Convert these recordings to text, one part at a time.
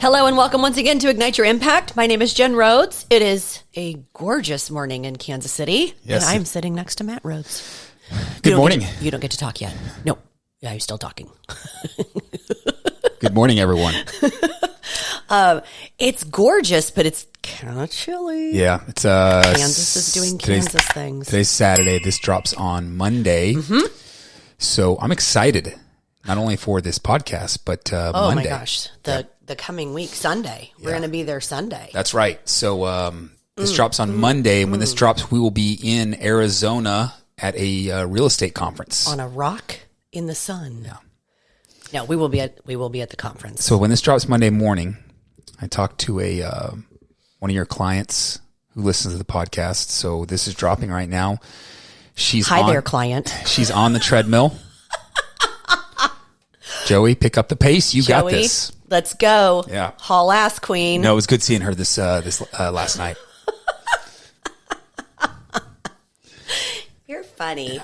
Hello and welcome once again to Ignite Your Impact. My name is Jen Rhodes. It is a gorgeous morning in Kansas City, Yes. and I'm sitting next to Matt Rhodes. Good morning. You don't get to talk yet. No, yeah, you're still talking. Good morning, everyone. It's gorgeous, but it's kind of chilly. Yeah, it's Kansas is doing today's- Kansas things. Today's Saturday. This drops on Monday. So I'm excited, not only for this podcast, but Oh Monday. my gosh, the coming week, Sunday. We're going to be there Sunday. That's right. So this drops on Monday. And when this drops, we will be in Arizona at a real estate conference. On a rock in the sun. Yeah. No, we will be at the conference. So when this drops Monday morning, I talked to one of your clients who listens to the podcast. So this is dropping right now. Hi there, client. She's on the treadmill. Joey, pick up the pace. You got this. Let's go. Yeah. Haul ass queen. No, it was good seeing her this last night. You're funny.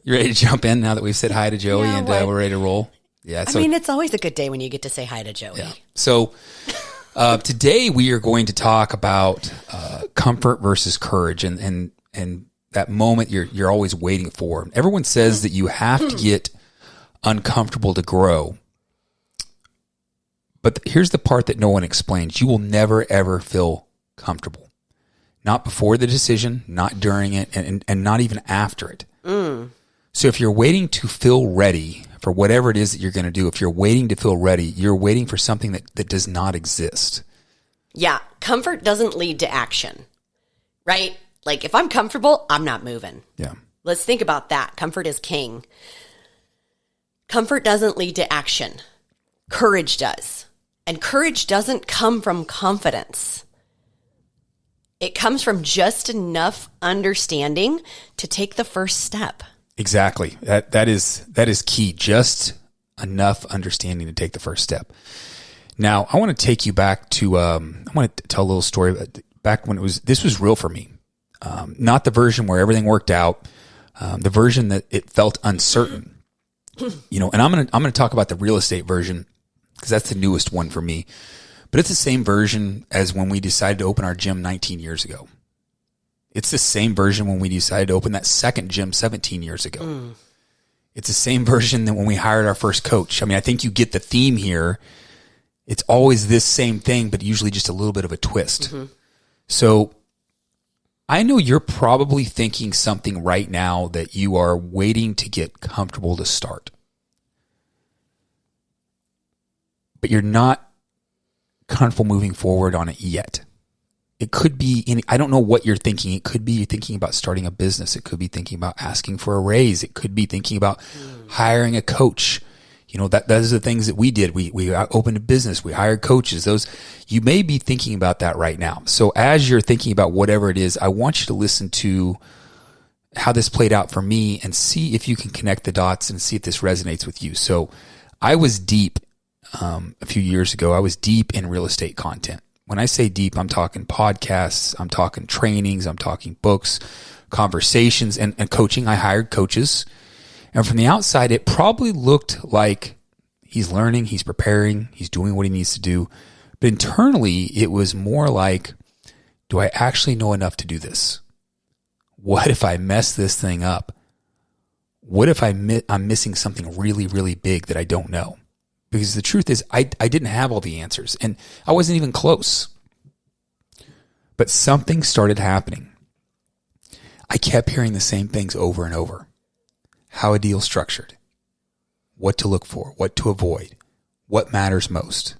You ready to jump in now that we've said hi to Joey Yeah, and what? we're ready to roll? Yeah. I mean, it's always a good day when you get to say hi to Joey. Yeah. So today we are going to talk about comfort versus courage and that moment you're always waiting for. Everyone says that you have to get uncomfortable to grow. But here's the part that no one explains. You will never, ever feel comfortable. Not before the decision, not during it, and not even after it. So if you're waiting to feel ready for whatever it is that you're going to do, if you're waiting to feel ready, you're waiting for something that does not exist. Yeah. Comfort doesn't lead to action, right? Like if I'm comfortable, I'm not moving. Yeah. Let's think about that. Comfort is king. Comfort doesn't lead to action. Courage does. And courage doesn't come from confidence. It comes from just enough understanding to take the first step. Exactly. That is key. Just enough understanding to take the first step. Now, I want to take you back to I want to tell a little story back when this was real for me. Not the version where everything worked out, the version that it felt uncertain. And I'm going to talk about the real estate version because that's the newest one for me. But it's the same version as when we decided to open our gym 19 years ago. It's the same version when we decided to open that second gym 17 years ago. It's the same version that when we hired our first coach. I mean, I think you get the theme here. It's always this same thing, but usually just a little bit of a twist. So I know you're probably thinking something right now that you are waiting to get comfortable to start. But you're not comfortable moving forward on it yet. It could be, I don't know what you're thinking. It could be you're thinking about starting a business. It could be thinking about asking for a raise. It could be thinking about hiring a coach. Those are the things that we did. We opened a business. We hired coaches. You may be thinking about that right now. So as you're thinking about whatever it is, I want you to listen to how this played out for me and see if you can connect the dots and see if this resonates with you. So I was deep a few years ago. I was deep in real estate content. When I say deep, I'm talking podcasts, I'm talking trainings, I'm talking books, conversations, and coaching. I hired coaches. And from the outside, it probably looked like he's learning, he's preparing, he's doing what he needs to do. But internally, it was more like, do I actually know enough to do this? What if I mess this thing up? What if I'm missing something really, really big that I don't know? Because the truth is, I didn't have all the answers, and I wasn't even close. But something started happening. I kept hearing the same things over and over. How a deal structured, what to look for, what to avoid, what matters most.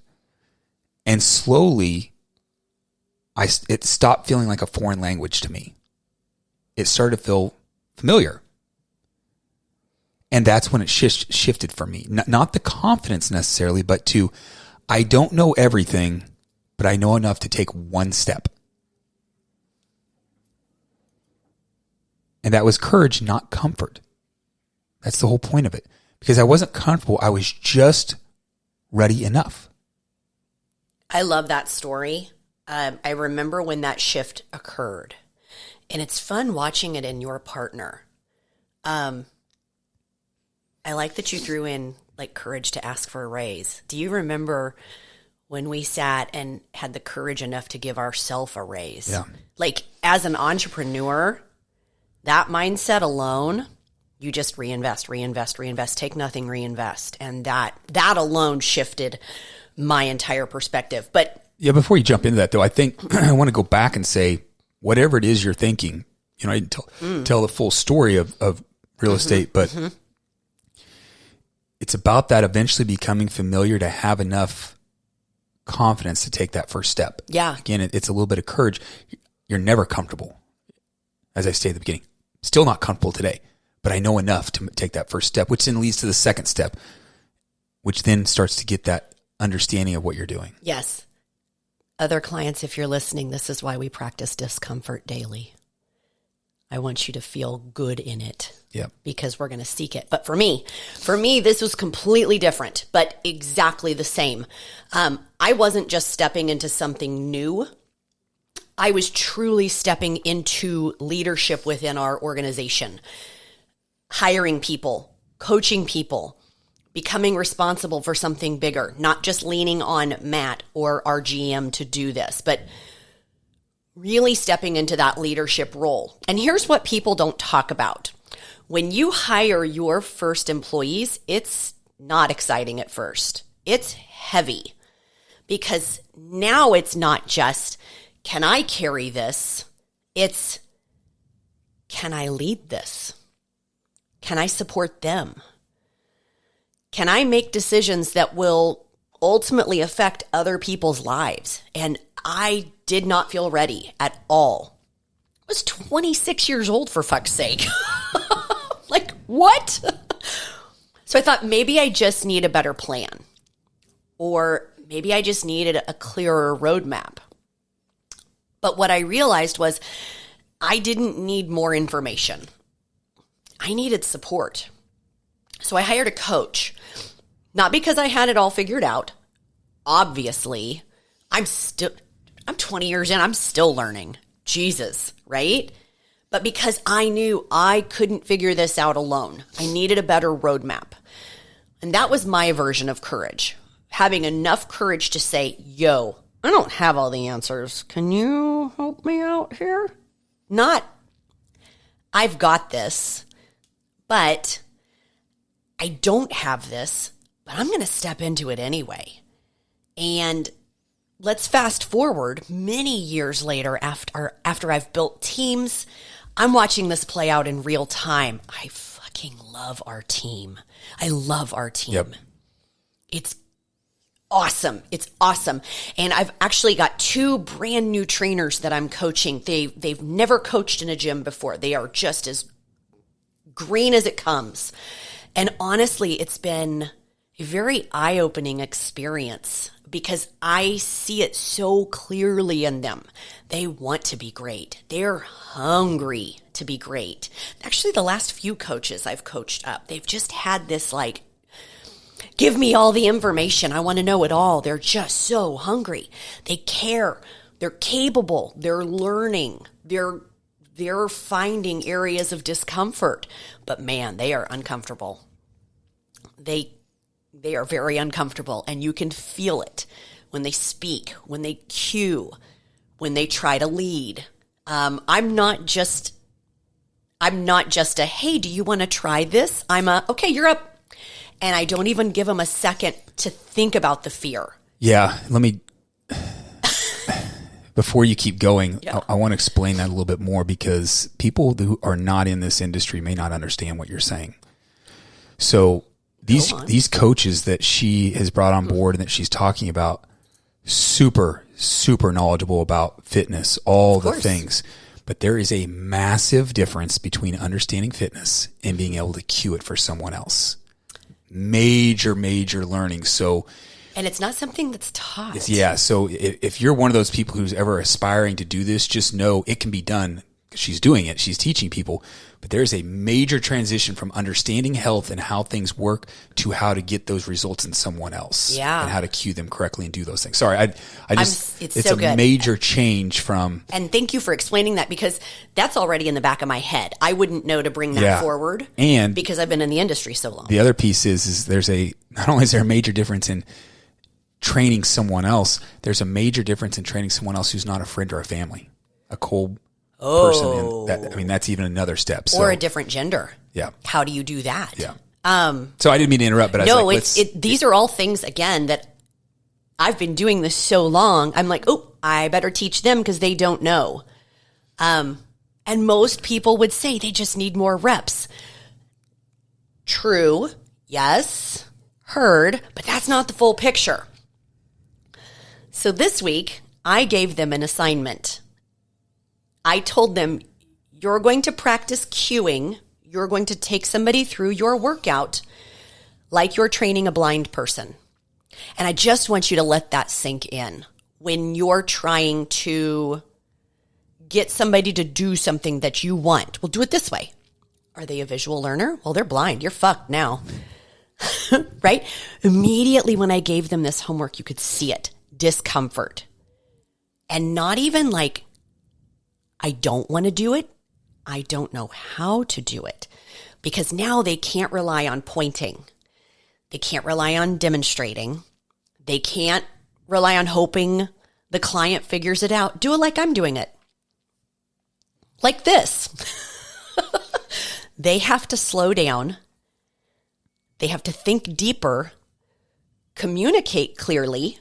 And slowly, it stopped feeling like a foreign language to me. It started to feel familiar. And that's when it shifted for me. Not the confidence necessarily, but to, I don't know everything, but I know enough to take one step. And that was courage, not comfort. That's the whole point of it. Because I wasn't comfortable. I was just ready enough. I love that story. I remember when that shift occurred. And it's fun watching it in your partner. I like that you threw in like courage to ask for a raise. Do you remember when we sat and had the courage enough to give ourselves a raise. Yeah. Like as an entrepreneur, that mindset alone, you just reinvest, take nothing, reinvest. And that alone shifted my entire perspective. But yeah, before you jump into that though, I think I want to go back and say, whatever it is you're thinking, I didn't tell the full story of real estate, but it's about that eventually becoming familiar to have enough confidence to take that first step. Yeah. Again, it's a little bit of courage. You're never comfortable. As I stated at the beginning, still not comfortable today, but I know enough to take that first step, which then leads to the second step, which then starts to get that understanding of what you're doing. Yes. Other clients, if you're listening, this is why we practice discomfort daily. I want you to feel good in it. Yeah. Because we're going to seek it. But for me, this was completely different, but exactly the same. I wasn't just stepping into something new. I was truly stepping into leadership within our organization, hiring people, coaching people, becoming responsible for something bigger, not just leaning on Matt or our GM to do this, but really stepping into that leadership role. And here's what people don't talk about. When you hire your first employees, it's not exciting at first. It's heavy because now it's not just, can I carry this? It's, can I lead this? Can I support them? Can I make decisions that will ultimately affect other people's lives? And I did not feel ready at all. I was 26 years old, for fuck's sake. Like, what? So I thought maybe I just need a better plan. Or maybe I just needed a clearer roadmap. But what I realized was I didn't need more information. I needed support. So I hired a coach. Not because I had it all figured out. Obviously, I'm 20 years in, I'm still learning. Jesus, right? But because I knew I couldn't figure this out alone. I needed a better roadmap. And that was my version of courage. Having enough courage to say, yo, I don't have all the answers. Can you help me out here? Not, I've got this, but I don't have this, but I'm going to step into it anyway. And let's fast forward many years later after I've built teams. I'm watching this play out in real time. I fucking love our team. I love our team. Yep. It's awesome. It's awesome. And I've actually got 2 brand new trainers that I'm coaching. They've never coached in a gym before. They are just as green as it comes. And honestly, it's been a very eye-opening experience because I see it so clearly in them. They want to be great. They're hungry to be great. Actually, the last few coaches I've coached up, they've just had this like, give me all the information. I want to know it all. They're just so hungry. They care. They're capable. They're learning. They're finding areas of discomfort. But man, they are uncomfortable. They are very uncomfortable, and you can feel it when they speak, when they cue, when they try to lead. I'm not just a, hey, do you want to try this? I'm a, okay, you're up. And I don't even give them a second to think about the fear. Yeah. Let me, before you keep going, Yeah. I want to explain that a little bit more because people who are not in this industry may not understand what you're saying. So these coaches that she has brought on board and that she's talking about, super, super knowledgeable about fitness, all the things. But there is a massive difference between understanding fitness and being able to cue it for someone else. Major learning. So, and it's not something that's taught. Yeah. So if you're one of those people who's ever aspiring to do this, just know it can be done. She's doing it. She's teaching people. But there's a major transition from understanding health and how things work to how to get those results in someone else. Yeah. And how to cue them correctly and do those things. Sorry, it's so a good. major change from. And thank you for explaining that because that's already in the back of my head. I wouldn't know to bring that forward. And because I've been in the industry so long. The other piece is not only is there a major difference in training someone else. There's a major difference in training someone else who's not a friend or a family, a cold person. And that's even another step. So, or a different gender. Yeah. How do you do that? Yeah. So I didn't mean to interrupt, but I was like, these are all things, again, that I've been doing this so long. I'm like, oh, I better teach them because they don't know. And most people would say they just need more reps. True. Yes. Heard. But that's not the full picture. So this week, I gave them an assignment. I told them, you're going to practice cueing. You're going to take somebody through your workout like you're training a blind person. And I just want you to let that sink in. When you're trying to get somebody to do something that you want, we'll do it this way. Are they a visual learner? Well, they're blind. You're fucked now. Right? Immediately when I gave them this homework, you could see it. Discomfort. And not even like, I don't want to do it. I don't know how to do it. Because now they can't rely on pointing. They can't rely on demonstrating. They can't rely on hoping the client figures it out. Do it like I'm doing it. Like this. They have to slow down. They have to think deeper, communicate clearly,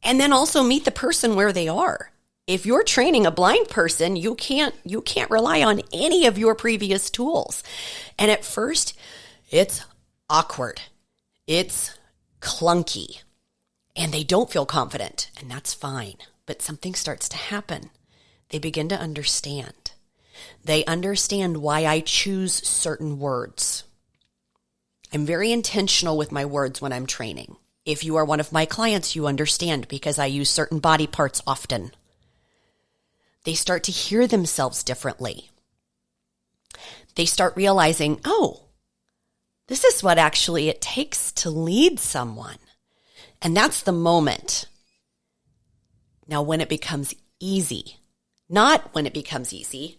and then also meet the person where they are. If you're training a blind person, you can't rely on any of your previous tools. And at first, it's awkward. It's clunky. And they don't feel confident, and that's fine. But something starts to happen. They begin to understand. They understand why I choose certain words. I'm very intentional with my words when I'm training. If you are one of my clients, you understand because I use certain body parts often. They start to hear themselves differently. They start realizing, oh, this is what actually it takes to lead someone. And that's the moment. Now, when it becomes easy, not when it becomes easy,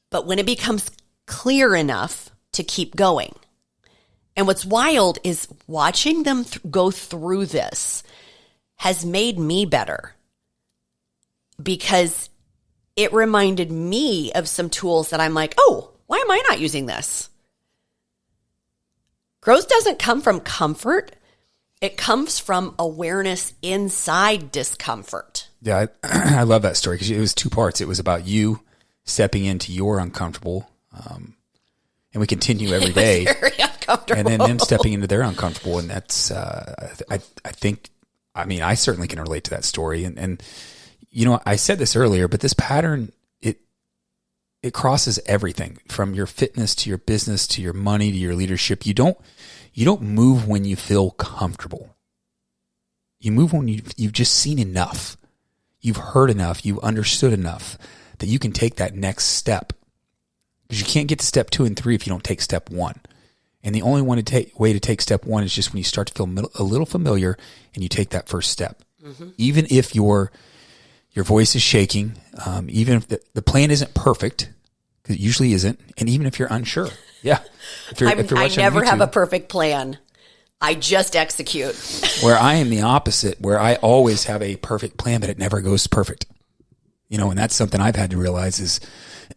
but when it becomes clear enough to keep going. And what's wild is watching them go through this has made me better because it reminded me of some tools that I'm like, oh, why am I not using this? Growth doesn't come from comfort. It comes from awareness inside discomfort. Yeah, I love that story because it was two parts. It was about you stepping into your uncomfortable, and we continue every day. Very uncomfortable. And then them stepping into their uncomfortable. And that's, I think, I mean, I certainly can relate to that story. And you know, I said this earlier, but this pattern, it crosses everything from your fitness to your business to your money to your leadership. You don't move when you feel comfortable. You move when you've just seen enough. You've heard enough. You've understood enough that you can take that next step. Because you can't get to step 2 and 3 if you don't take step 1. And the only way to take step 1 is just when you start to feel a little familiar and you take that first step. Mm-hmm. Even if your voice is shaking, even if the plan isn't perfect, because it usually isn't, and even if you're unsure. Yeah. If you're I never have a perfect plan. I just execute. Where I am the opposite, where I always have a perfect plan, but it never goes perfect. You know, and that's something I've had to realize is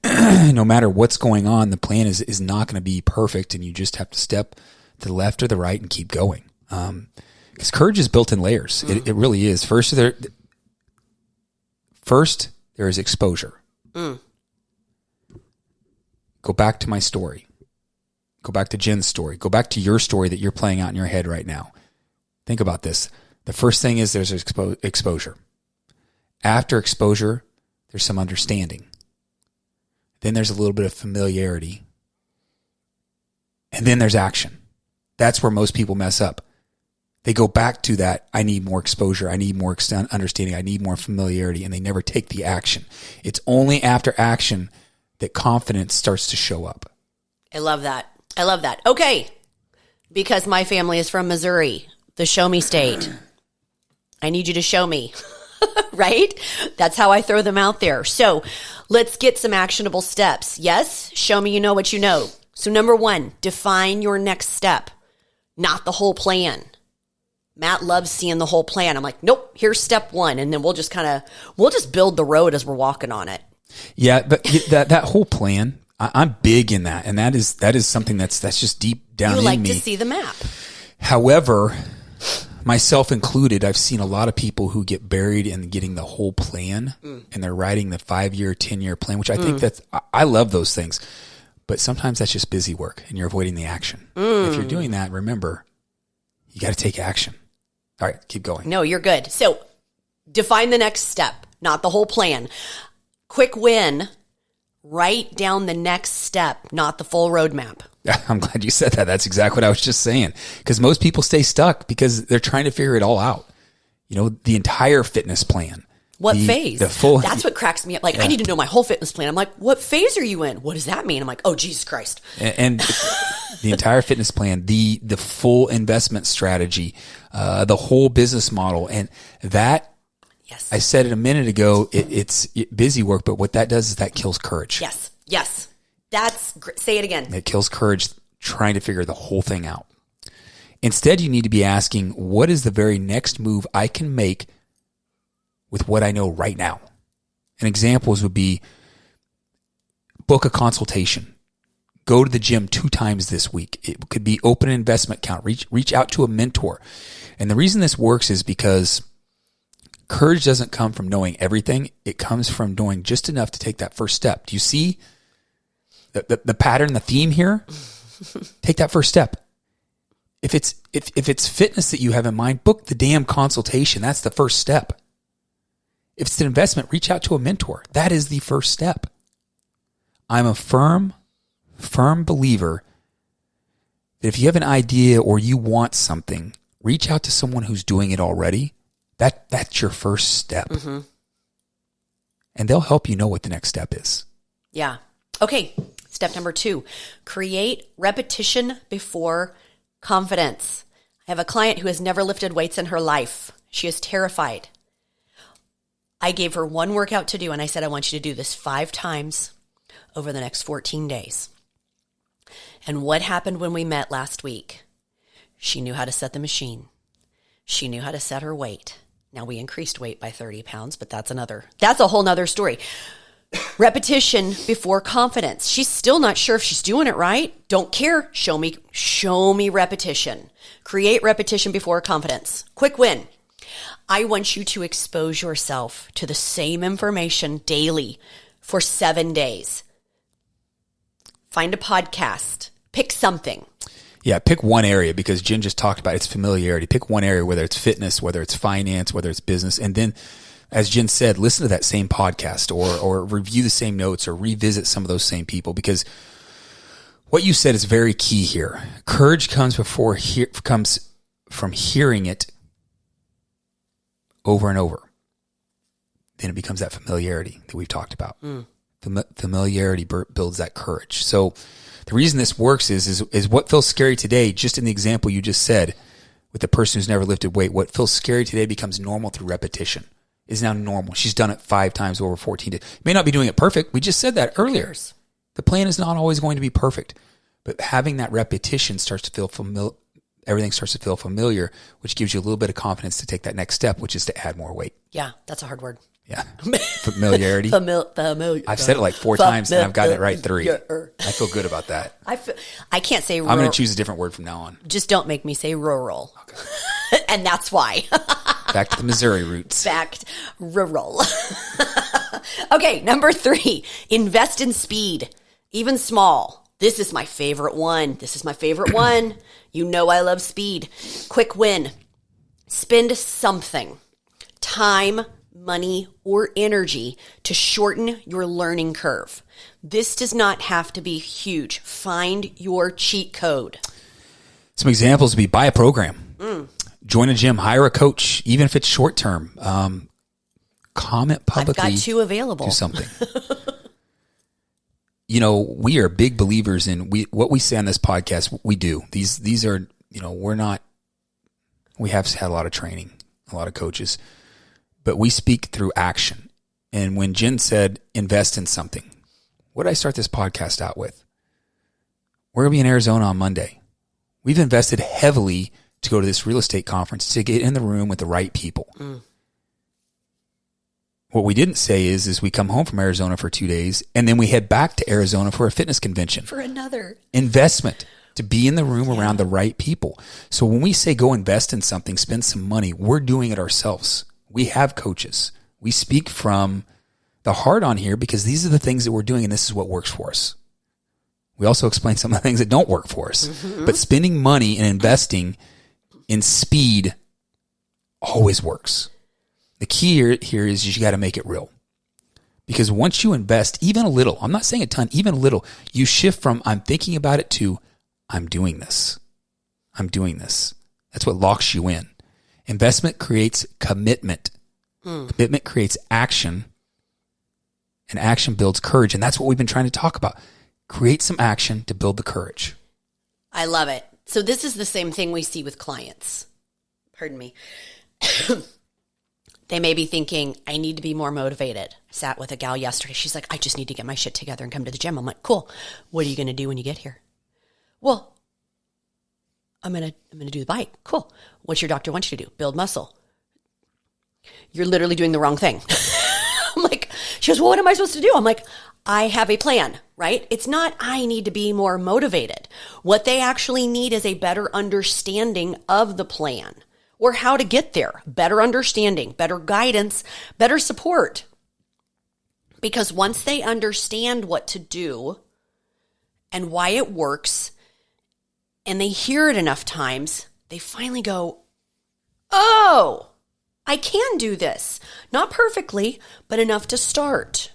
no matter what's going on, the plan is not going to be perfect, and you just have to step to the left or the right and keep going. Because courage is built in layers. Mm. It really is. First, there is exposure. Mm. Go back to my story. Go back to Jen's story. Go back to your story that you're playing out in your head right now. Think about this. The first thing is there's exposure. After exposure, there's some understanding. Then there's a little bit of familiarity. And then there's action. That's where most people mess up. They go back to that, I need more exposure, I need more understanding, I need more familiarity, and they never take the action. It's only after action that confidence starts to show up. I love that. I love that. Okay. Because my family is from Missouri, the show me state. I need you to show me. Right? That's how I throw them out there. So let's get some actionable steps. Yes, show me you know what you know. So number 1, define your next step, not the whole plan. Matt loves seeing the whole plan. I'm like, nope, here's step one. And then we'll just build the road as we're walking on it. Yeah. But that whole plan, I'm big in that. And that is something that's just deep down in me. You like to see the map. However, myself included, I've seen a lot of people who get buried in getting the whole plan and they're writing the 5-year, 10-year plan, which I think I love those things, but sometimes that's just busy work and you're avoiding the action. If you're doing that, remember, you got to take action. All right, keep going. No, you're good. So define the next step, not the whole plan. Quick win, write down the next step, not the full roadmap. I'm glad you said that. That's exactly what I was just saying. Because most people stay stuck because they're trying to figure it all out. The entire fitness plan. What phase? That's what cracks me up. Like, I need to know my whole fitness plan. I'm like, what phase are you in? What does that mean? I'm like, oh, Jesus Christ. And the entire fitness plan, the full investment strategy, the whole business model. And that, yes, I said it a minute ago, it's busy work, but what that does is that kills courage. Yes. Say it again. It kills courage trying to figure the whole thing out. Instead, you need to be asking, what is the very next move I can make with what I know right now? And examples would be book a consultation. Go to the gym 2 times this week. It could be open an investment account. Reach out to a mentor. And the reason this works is because courage doesn't come from knowing everything. It comes from doing just enough to take that first step. Do you see the pattern, the theme here? Take that first step. If it's fitness that you have in mind, book the damn consultation. That's the first step. If it's an investment, reach out to a mentor. That is the first step. I'm a firm believer that if you have an idea or you want something, reach out to someone who's doing it already. That's your first step. Mm-hmm. And they'll help you know what the next step is. Yeah. Okay. Step number 2, create repetition before confidence. I have a client who has never lifted weights in her life. She is terrified. I gave her one workout to do, and I said, I want you to do this 5 times over the next 14 days. And what happened when we met last week? She knew how to set the machine. She knew how to set her weight. Now, we increased weight by 30 pounds, but that's a whole nother story. Repetition before confidence. She's still not sure if she's doing it right. Don't care. Show me repetition. Create repetition before confidence. Quick win. I want you to expose yourself to the same information daily for 7 days. Find a podcast. Pick something. Yeah, pick one area, because Jen just talked about its familiarity. Pick one area, whether it's fitness, whether it's finance, whether it's business. And then, as Jen said, listen to that same podcast or review the same notes or revisit some of those same people, because what you said is very key here. Courage comes from hearing it over and over. Then it becomes that familiarity that we've talked about. Familiarity builds that courage. So the reason this works is what feels scary today, just in the example you just said with the person who's never lifted weight, what feels scary today becomes normal through repetition. Is now normal. She's done it 5 times over 14 days. May not be doing it perfect. We just said that earlier. The plan is not always going to be perfect, but having that repetition starts to feel familiar. Everything starts to feel familiar, which gives you a little bit of confidence to take that next step, which is to add more weight. Yeah, that's a hard word. Yeah. Familiarity. Familiar. I've said it like 4 times and I've gotten it right 3. I feel good about that. I can't say rural. I'm going to choose a different word from now on. Just don't make me say rural. Okay. And that's why. Back to the Missouri roots. Rural. Okay, number 3, invest in speed, even small. This is my favorite one. You know I love speed. Quick win. Spend something, time, money, or energy to shorten your learning curve. This does not have to be huge. Find your cheat code. Some examples would be buy a program. Join a gym, hire a coach, even if it's short term. Comment publicly. I've got 2 available. Do something. We are big believers in what we say on this podcast. We do. These are, we have had a lot of training, a lot of coaches, but we speak through action. And when Jen said, invest in something, what did I start this podcast out with? We're going to be in Arizona on Monday. We've invested heavily to go to this real estate conference to get in the room with the right people. What we didn't say is we come home from Arizona for 2 days and then we head back to Arizona for a fitness convention. For another Investment, to be in the room around the right people. So when we say go invest in something, spend some money, we're doing it ourselves. We have coaches. We speak from the heart on here because these are the things that we're doing and this is what works for us. We also explain some of the things that don't work for us. But spending money and investing in speed always works. The key here is you got to make it real. Because once you invest even a little, I'm not saying a ton, even a little, you shift from I'm thinking about it to I'm doing this. I'm doing this. That's what locks you in. Investment creates commitment. Commitment creates action. And action builds courage. And that's what we've been trying to talk about. Create some action to build the courage. I love it. So this is the same thing we see with clients. Pardon me. They may be thinking, I need to be more motivated. Sat with a gal yesterday. She's like, I just need to get my shit together and come to the gym. I'm like, cool. What are you going to do when you get here? Well, I'm going to do the bike. Cool. What's your doctor want you to do? Build muscle. You're literally doing the wrong thing. I'm like, she goes, well, what am I supposed to do? I'm like, I have a plan, right? It's not, I need to be more motivated. What they actually need is a better understanding of the plan or how to get there. Better understanding, better guidance, better support. Because once they understand what to do and why it works, and they hear it enough times, they finally go, oh, I can do this. Not perfectly, but enough to start.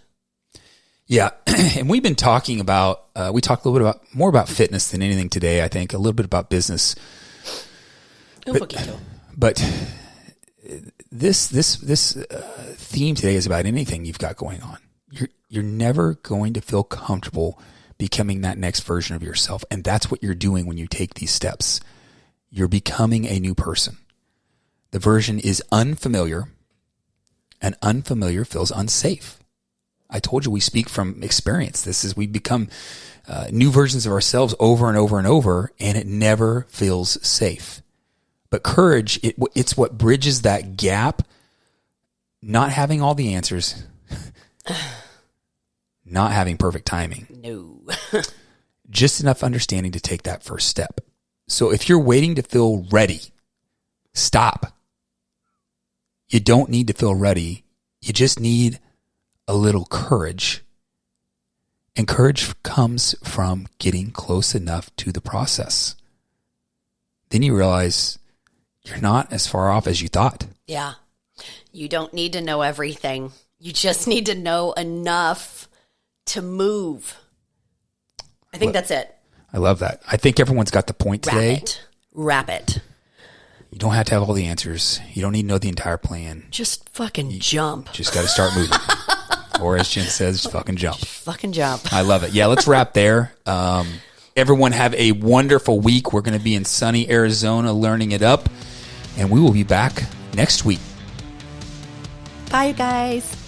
Yeah. And we've been talking about, we talked a little bit more about fitness than anything today, I think, a little bit about business. But this theme today is about anything you've got going on. You're never going to feel comfortable becoming that next version of yourself. And that's what you're doing when you take these steps. You're becoming a new person. The version is unfamiliar, and unfamiliar feels unsafe. I told you we speak from experience. This is we become new versions of ourselves over and over and over, and it never feels safe. But courage, it's what bridges that gap, not having all the answers, not having perfect timing. No. Just enough understanding to take that first step. So if you're waiting to feel ready, stop. You don't need to feel ready. You just need a little courage. And courage comes from getting close enough to the process. Then you realize you're not as far off as you thought. Yeah. You don't need to know everything. You just need to know enough to move. I think that's it. I love that. I think everyone's got the point today. Wrap it. You don't have to have all the answers. You don't need to know the entire plan. Just fucking jump. Just got to start moving. Or as Jen says, just fucking jump. Just fucking jump. I love it. Yeah, let's wrap there. Everyone have a wonderful week. We're going to be in sunny Arizona learning it up. And we will be back next week. Bye, guys.